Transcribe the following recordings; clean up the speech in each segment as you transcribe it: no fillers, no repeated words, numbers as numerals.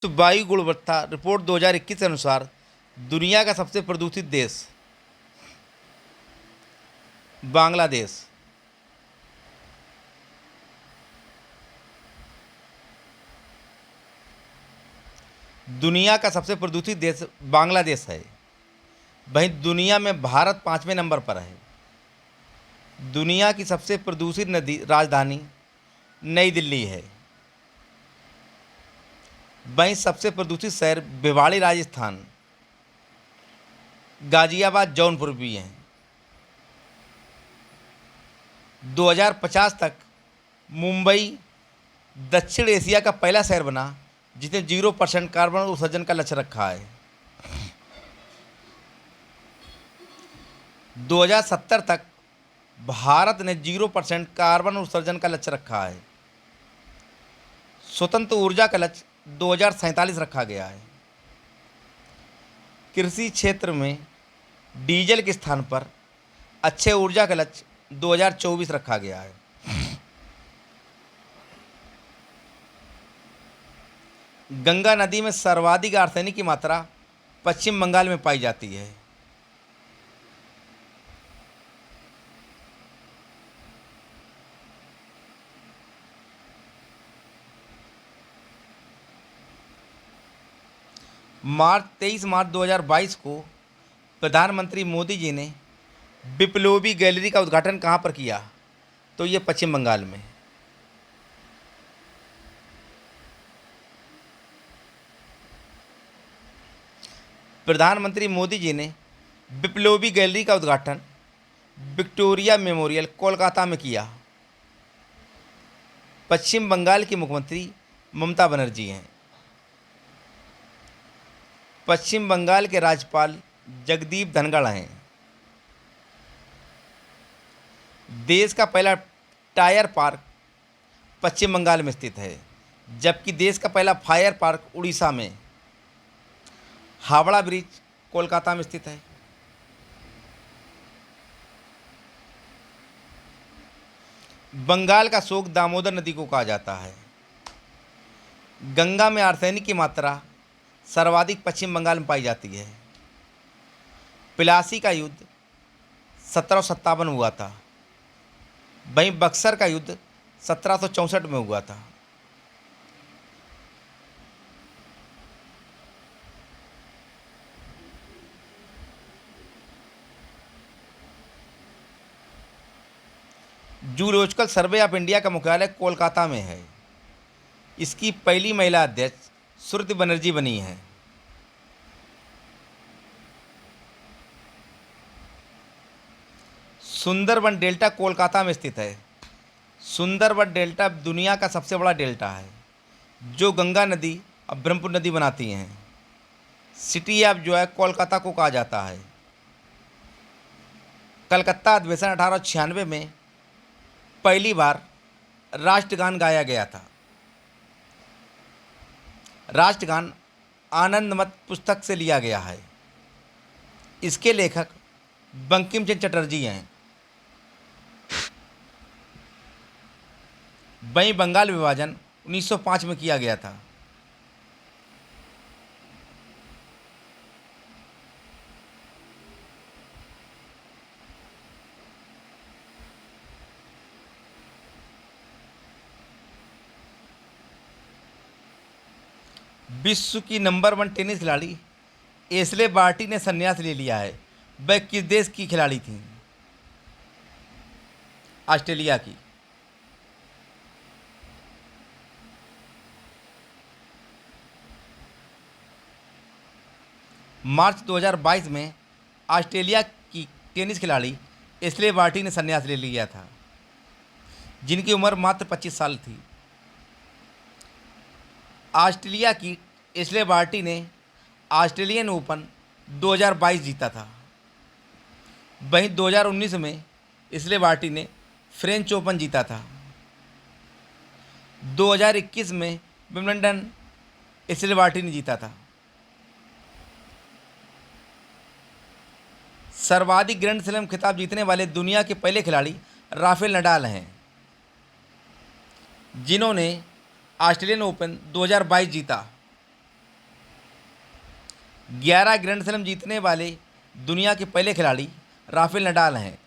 तो वायु गुणवत्ता रिपोर्ट 2021 के अनुसार दुनिया का सबसे प्रदूषित देश बांग्लादेश। दुनिया का सबसे प्रदूषित देश बांग्लादेश है। वहीं दुनिया में भारत 5वें नंबर पर है। दुनिया की सबसे प्रदूषित नदी राजधानी नई दिल्ली है। वहीं सबसे प्रदूषित शहर भिवाड़ी राजस्थान, गाजियाबाद जौनपुर भी हैं। 2050 तक मुंबई दक्षिण एशिया का पहला शहर बना जिसने 0% कार्बन उत्सर्जन का लक्ष्य रखा है। 2070 तक भारत ने 0% कार्बन उत्सर्जन का लक्ष्य रखा है। स्वतंत्र ऊर्जा का लक्ष्य 2047 रखा गया है। कृषि क्षेत्र में डीजल के स्थान पर अक्षय ऊर्जा का लक्ष्य 2024 रखा गया है। गंगा नदी में सर्वाधिक आर्सेनिक की मात्रा पश्चिम बंगाल में पाई जाती है। मार्च 23 मार्च 2022 को प्रधानमंत्री मोदी जी ने बिप्लोबी गैलरी का उद्घाटन कहाँ पर किया? तो ये पश्चिम बंगाल में। प्रधानमंत्री मोदी जी ने बिप्लोबी गैलरी का उद्घाटन विक्टोरिया मेमोरियल कोलकाता में किया। पश्चिम बंगाल की मुख्यमंत्री ममता बनर्जी हैं। पश्चिम बंगाल के राज्यपाल जगदीप धनखड़ हैं। देश का पहला टायर पार्क पश्चिम बंगाल में स्थित है, जबकि देश का पहला फायर पार्क उड़ीसा में, हावड़ा ब्रिज कोलकाता में स्थित है। बंगाल का शोक दामोदर नदी को कहा जाता है। गंगा में आर्सेनिक की मात्रा सर्वाधिक पश्चिम बंगाल में पाई जाती है। प्लासी का युद्ध 1757 में हुआ था। वहीं बक्सर का युद्ध 1764 में हुआ था। जूलॉजिकल सर्वे ऑफ इंडिया का मुख्यालय कोलकाता में है। इसकी पहली महिला अध्यक्ष श्रुति बनर्जी बनी है। सुंदरबन डेल्टा कोलकाता में स्थित है। सुंदरबन डेल्टा दुनिया का सबसे बड़ा डेल्टा है, जो गंगा नदी और ब्रह्मपुत्र नदी बनाती हैं। सिटी ऑफ जो है कोलकाता को कहा जाता है। कलकत्ता अधिवेशन 1896 में पहली बार राष्ट्रगान गाया गया था। राष्ट्रगान आनंदमठ पुस्तक से लिया गया है। इसके लेखक बंकिम चंद्र चटर्जी हैं। वहीं बंगाल विभाजन 1905 में किया गया था। विश्व की नंबर 1 टेनिस खिलाड़ी एशले बार्टी ने संन्यास ले लिया है। वह किस देश की खिलाड़ी थी? ऑस्ट्रेलिया की। मार्च 2022 में ऑस्ट्रेलिया की टेनिस खिलाड़ी एशले बार्टी ने संन्यास ले लिया था, जिनकी उम्र मात्र 25 साल थी। ऑस्ट्रेलिया की एशले बार्टी ने ऑस्ट्रेलियन ओपन 2022 जीता था। वहीं 2019 में एशले बार्टी ने फ्रेंच ओपन जीता था। 2021 में विंबलडन एशले बार्टी ने जीता था। सर्वाधिक ग्रैंड स्लैम खिताब जीतने वाले दुनिया के पहले खिलाड़ी राफेल नडाल हैं, जिन्होंने ऑस्ट्रेलियन ओपन 2022 जीता। 11 ग्रैंड स्लैम जीतने वाले दुनिया के पहले खिलाड़ी राफेल नडाल हैं,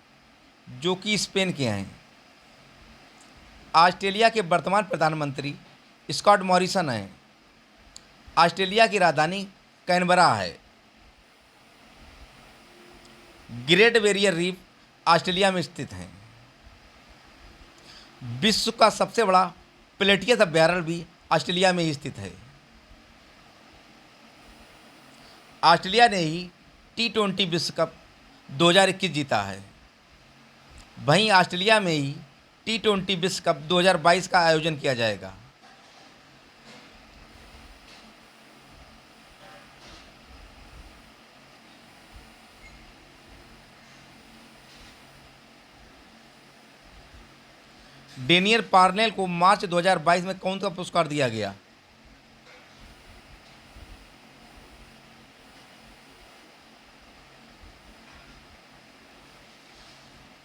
जो कि स्पेन के हैं। ऑस्ट्रेलिया के वर्तमान प्रधानमंत्री स्कॉट मॉरिसन हैं। ऑस्ट्रेलिया की राजधानी कैनबरा है। ग्रेट बैरियर रीफ ऑस्ट्रेलिया में स्थित हैं। विश्व का सबसे बड़ा प्लेटियस अभयारण्य भी ऑस्ट्रेलिया में ही स्थित है। ऑस्ट्रेलिया ने ही T20 विश्व कप 2021 जीता है। वहीं ऑस्ट्रेलिया में ही T20 विश्व कप 2022 का आयोजन किया जाएगा। डेनियल पार्नेल को मार्च 2022 में कौन सा पुरस्कार दिया गया?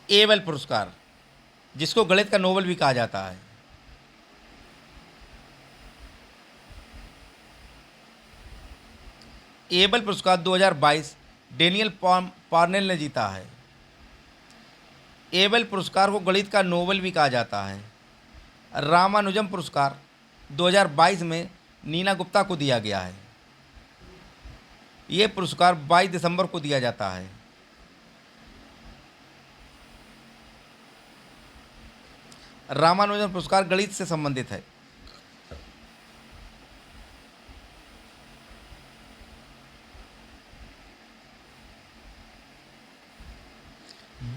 एबल पुरस्कार, जिसको गणित का नोबेल भी कहा जाता है। एबल पुरस्कार 2022 डेनियल पार्नेल ने जीता है। एबल पुरस्कार को गणित का नोबेल भी कहा जाता है। रामानुजम पुरस्कार 2022 में नीना गुप्ता को दिया गया है। ये पुरस्कार 22 दिसंबर को दिया जाता है। रामानुजन पुरस्कार गणित से संबंधित है।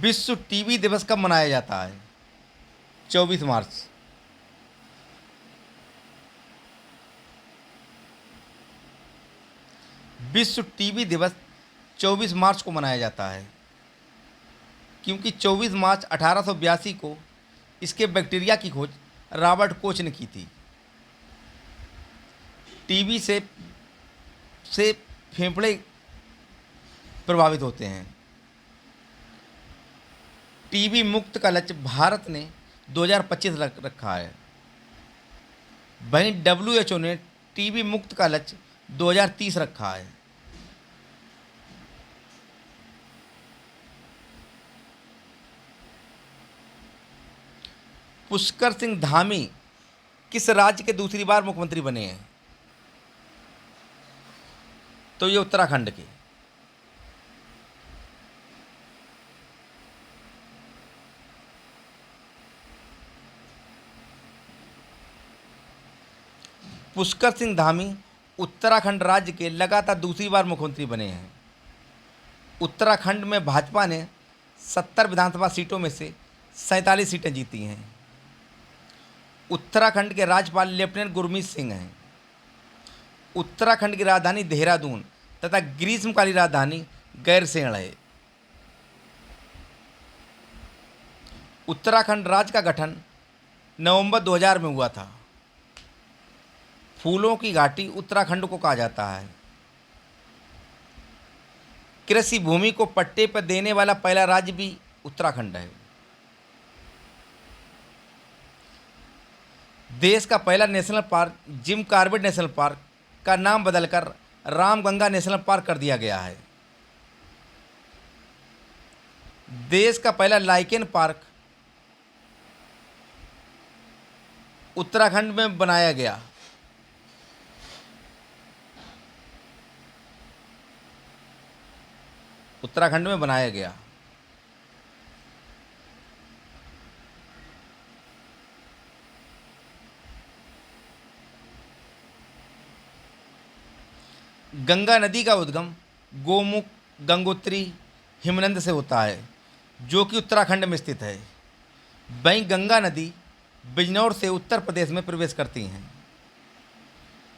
विश्व टीबी दिवस कब मनाया जाता है? 24 मार्च। विश्व टीबी दिवस 24 मार्च को मनाया जाता है, क्योंकि 24 मार्च 1882 को इसके बैक्टीरिया की खोज रॉबर्ट कोच ने की थी। टीबी से फेफड़े प्रभावित होते हैं। टीबी मुक्त का लक्ष्य भारत ने 2025 रखा है। वहीं WHO ने टीबी मुक्त का लक्ष्य 2030 रखा है। पुष्कर सिंह धामी किस राज्य के दूसरी बार मुख्यमंत्री बने हैं? तो ये उत्तराखंड के। पुष्कर सिंह धामी उत्तराखंड राज्य के लगातार दूसरी बार मुख्यमंत्री बने हैं। उत्तराखंड में भाजपा ने 70 विधानसभा सीटों में से 47 सीटें जीती हैं। उत्तराखंड के राज्यपाल लेफ्टिनेंट गुरमीत सिंह हैं। उत्तराखंड की राजधानी देहरादून तथा ग्रीष्मकालीन राजधानी गैरसैंण है। उत्तराखंड राज्य का गठन नवंबर 2000 में हुआ था। फूलों की घाटी उत्तराखंड को कहा जाता है। कृषि भूमि को पट्टे पर देने वाला पहला राज्य भी उत्तराखंड है। देश का पहला national park Jim Corbett national park का नाम बदलकर रामगंगा नेशनल पार्क कर दिया गया है। देश का पहला लाइकेन पार्क उत्तराखंड में बनाया गया। उत्तराखंड में बनाया गया। गंगा नदी का उद्गम गोमुख गंगोत्री हिमनद से होता है, जो कि उत्तराखंड में स्थित है। वहीं गंगा नदी बिजनौर से उत्तर प्रदेश में प्रवेश करती हैं।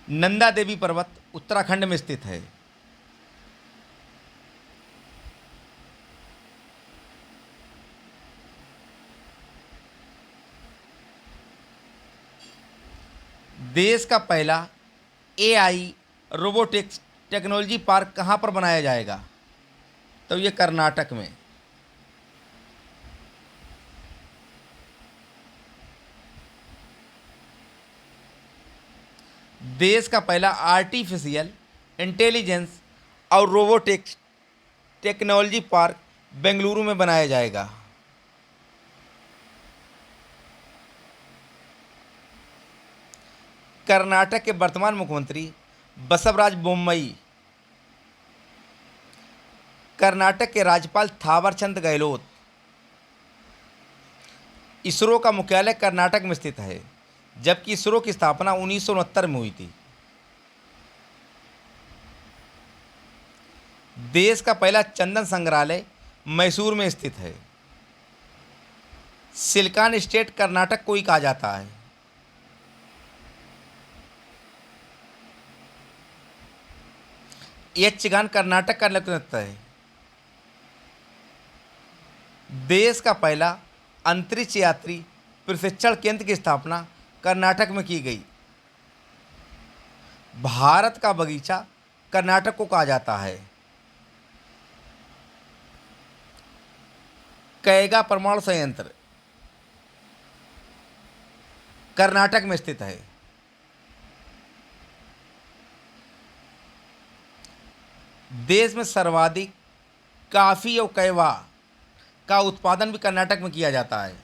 नंदा देवी पर्वत उत्तराखंड में स्थित है। देश का पहला AI रोबोटिक्स टेक्नोलॉजी पार्क कहाँ पर बनाया जाएगा? तो ये कर्नाटक में। देश का पहला आर्टिफिशियल इंटेलिजेंस और रोबोटिक्स टेक्नोलॉजी पार्क बेंगलुरु में बनाया जाएगा। कर्नाटक के वर्तमान मुख्यमंत्री बसवराज बोम्मई, कर्नाटक के राज्यपाल थावरचंद गहलोत। इसरो का मुख्यालय कर्नाटक में स्थित है, जबकि इसरो की स्थापना 1969 में हुई थी। देश का पहला चंदन संग्रहालय मैसूर में स्थित है। सिलिकॉन स्टेट कर्नाटक को ही कहा जाता है। यक्षगान कर्नाटक का लोक नृत्य है। देश का पहला अंतरिक्ष यात्री प्रशिक्षण केंद्र की स्थापना कर्नाटक में की गई। भारत का बगीचा कर्नाटक को कहा जाता है। कैगा परमाणु संयंत्र कर्नाटक में स्थित है। देश में सर्वाधिक कॉफी और कैवा का उत्पादन भी कर्नाटक में किया जाता है।